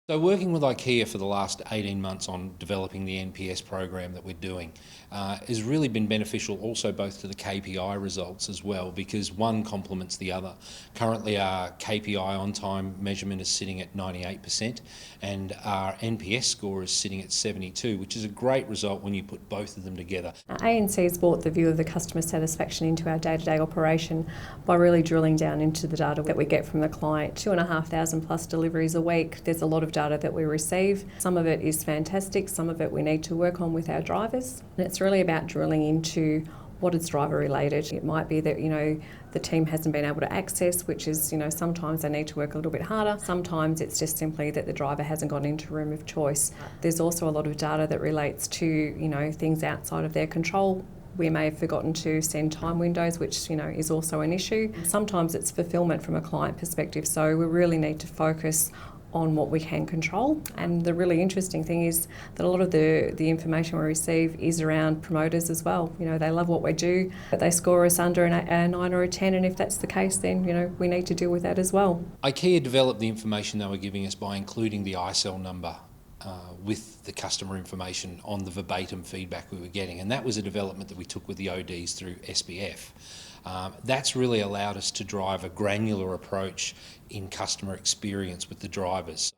So working with IKEA for the last 18 months on developing the NPS program that we're doing has really been beneficial also both to the KPI results as well, because one complements the other. Currently our KPI on-time measurement is sitting at 98% and our NPS score is sitting at 72, which is a great result when you put both of them together. ANC has brought the view of the customer satisfaction into our day-to-day operation by really drilling down into the data that we get from the client. 2,500 plus deliveries a week. There's a lot of data that we receive. Some of it is fantastic, some of it we need to work on with our drivers. And it's really about drilling into what is driver related. It might be that, the team hasn't been able to access, which is, sometimes they need to work a little bit harder. Sometimes it's just simply that the driver hasn't gone into room of choice. There's also a lot of data that relates to, things outside of their control. We may have forgotten to send time windows, which is also an issue. Sometimes it's fulfilment from a client perspective, so we really need to focus on what we can control. And the really interesting thing is that a lot of the information we receive is around promoters as well. They love what we do, but they score us under a 9 or a 10, and if that's the case, then we need to deal with that as well. IKEA developed the information they were giving us by including the ICEL number with the customer information on the verbatim feedback we were getting, and that was a development that we took with the ODs through SBF. That's really allowed us to drive a granular approach in customer experience with the drivers.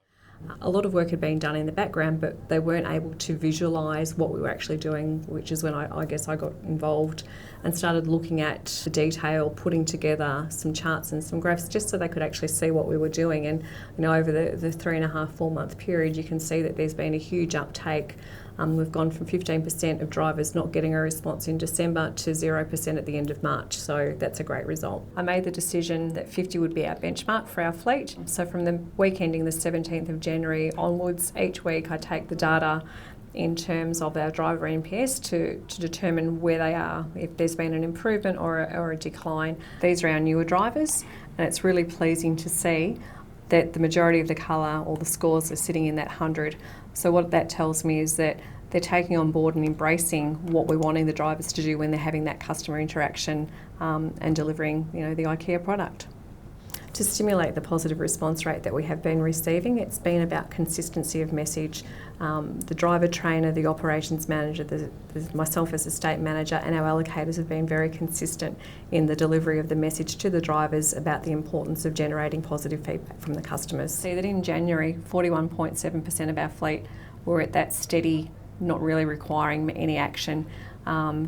A lot of work had been done in the background, but they weren't able to visualise what we were actually doing, which is when I guess I got involved and started looking at the detail, putting together some charts and some graphs just so they could actually see what we were doing. And over the 3.5, 4 month period, you can see that there's been a huge uptake. We've gone from 15% of drivers not getting a response in December to 0% at the end of March, so that's a great result. I made the decision that 50 would be our benchmark for our fleet. So from the week ending the 17th of January onwards, each week I take the data in terms of our driver NPS to determine where they are, if there's been an improvement or a decline. These are our newer drivers, and it's really pleasing to see that the majority of the colour or the scores are sitting in that 100. So what that tells me is that they're taking on board and embracing what we're wanting the drivers to do when they're having that customer interaction and delivering, the IKEA product. To stimulate the positive response rate that we have been receiving, it's been about consistency of message. The driver trainer, the operations manager, myself as a state manager, and our allocators have been very consistent in the delivery of the message to the drivers about the importance of generating positive feedback from the customers. See that in January, 41.7% of our fleet were at that steady, not really requiring any action.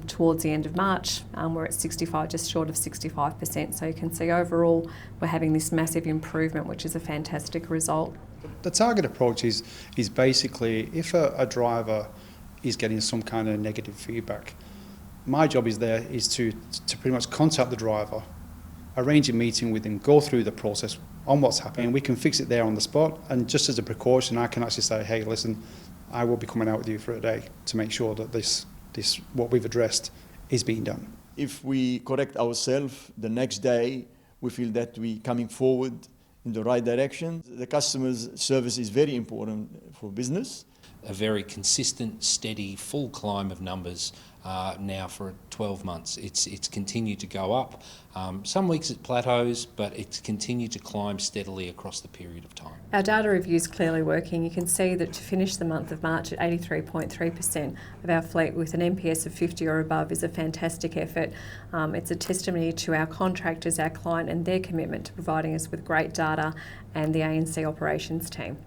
Towards the end of March, we're at 65, just short of 65%. So you can see overall we're having this massive improvement, which is a fantastic result. The target approach is basically if a driver is getting some kind of negative feedback, my job is to pretty much contact the driver, arrange a meeting with him, go through the process on what's happening. We can fix it there on the spot, and just as a precaution, I can actually say, hey, listen, I will be coming out with you for a day to make sure that this what we've addressed is being done. If we correct ourselves the next day, we feel that we're coming forward in the right direction. The customer's service is very important for business. A very consistent, steady, full climb of numbers now for 12 months. It's continued to go up. Some weeks it plateaus, but it's continued to climb steadily across the period of time. Our data review is clearly working. You can see that to finish the month of March at 83.3% of our fleet with an NPS of 50 or above is a fantastic effort. It's a testimony to our contractors, our client, and their commitment to providing us with great data and the ANC operations team.